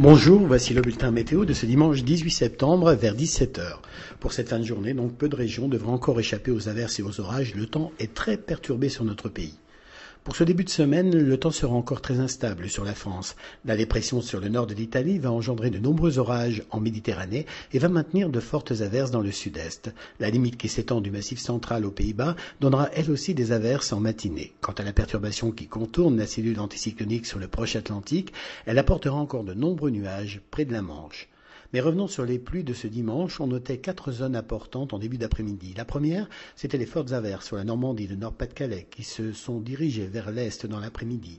Bonjour, voici le bulletin météo de ce dimanche 18 septembre vers 17 heures. Pour cette fin de journée, donc peu de régions devraient encore échapper aux averses et aux orages. Le temps est très perturbé sur notre pays. Pour ce début de semaine, le temps sera encore très instable sur la France. La dépression sur le nord de l'Italie va engendrer de nombreux orages en Méditerranée et va maintenir de fortes averses dans le sud-est. La limite qui s'étend du massif central aux Pays-Bas donnera elle aussi des averses en matinée. Quant à la perturbation qui contourne la cellule anticyclonique sur le proche Atlantique, elle apportera encore de nombreux nuages près de la Manche. Mais revenons sur les pluies de ce dimanche. On notait 4 zones importantes en début d'après-midi. La première, c'était les fortes averses sur la Normandie, le Nord-Pas-de-Calais, qui se sont dirigées vers l'est dans l'après-midi.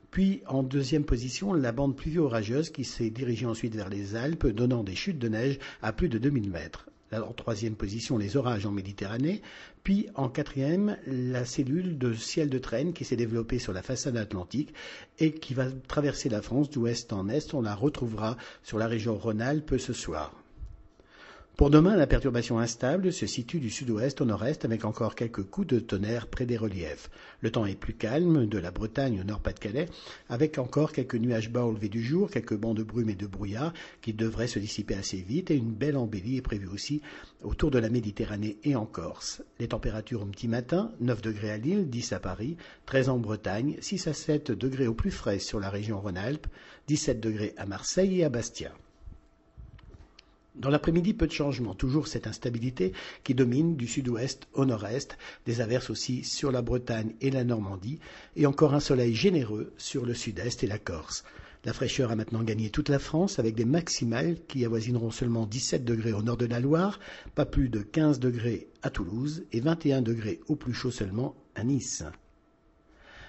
Puis, en deuxième position, la bande pluvio-orageuse qui s'est dirigée ensuite vers les Alpes, donnant des chutes de neige à plus de 2000 mètres. En troisième position, les orages en Méditerranée. Puis, en quatrième, la cellule de ciel de traîne qui s'est développée sur la façade atlantique et qui va traverser la France d'ouest en est. On la retrouvera sur la région Rhône-Alpes ce soir. Pour demain, la perturbation instable se situe du sud-ouest au nord-est avec encore quelques coups de tonnerre près des reliefs. Le temps est plus calme de la Bretagne au Nord-Pas-de-Calais avec encore quelques nuages bas au lever du jour, quelques bancs de brume et de brouillard qui devraient se dissiper assez vite et une belle embellie est prévue aussi autour de la Méditerranée et en Corse. Les températures au petit matin, 9 degrés à Lille, 10 à Paris, 13 en Bretagne, 6 à 7 degrés au plus frais sur la région Rhône-Alpes, 17 degrés à Marseille et à Bastia. Dans l'après-midi, peu de changements, toujours cette instabilité qui domine du sud-ouest au nord-est, des averses aussi sur la Bretagne et la Normandie, et encore un soleil généreux sur le sud-est et la Corse. La fraîcheur a maintenant gagné toute la France avec des maximales qui avoisineront seulement 17 degrés au nord de la Loire, pas plus de 15 degrés à Toulouse et 21 degrés au plus chaud seulement à Nice.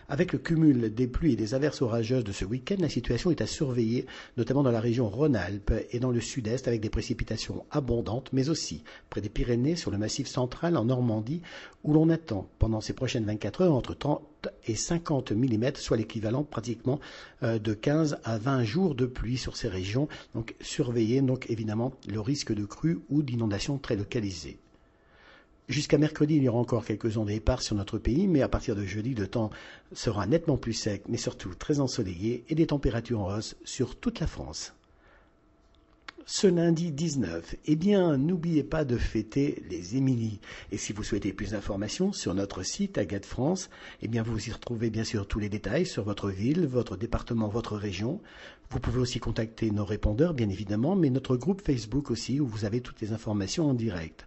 Avec le cumul des pluies et des averses orageuses de ce week-end, la situation est à surveiller, notamment dans la région Rhône-Alpes et dans le sud-est avec des précipitations abondantes, mais aussi près des Pyrénées, sur le massif central en Normandie, où l'on attend pendant ces prochaines 24 heures entre 30 et 50 mm, soit l'équivalent pratiquement de 15 à 20 jours de pluie sur ces régions. Donc surveillez donc évidemment le risque de crue ou d'inondation très localisée. Jusqu'à mercredi, il y aura encore quelques ondes éparses sur notre pays, mais à partir de jeudi, le temps sera nettement plus sec, mais surtout très ensoleillé et des températures en hausse sur toute la France. Ce lundi 19, n'oubliez pas de fêter les Émilies. Et si vous souhaitez plus d'informations sur notre site Agathe France, vous y retrouvez bien sûr tous les détails sur votre ville, votre département, votre région. Vous pouvez aussi contacter nos répondeurs, bien évidemment, mais notre groupe Facebook aussi, où vous avez toutes les informations en direct.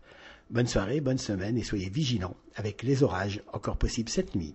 Bonne soirée, bonne semaine et soyez vigilants avec les orages encore possibles cette nuit.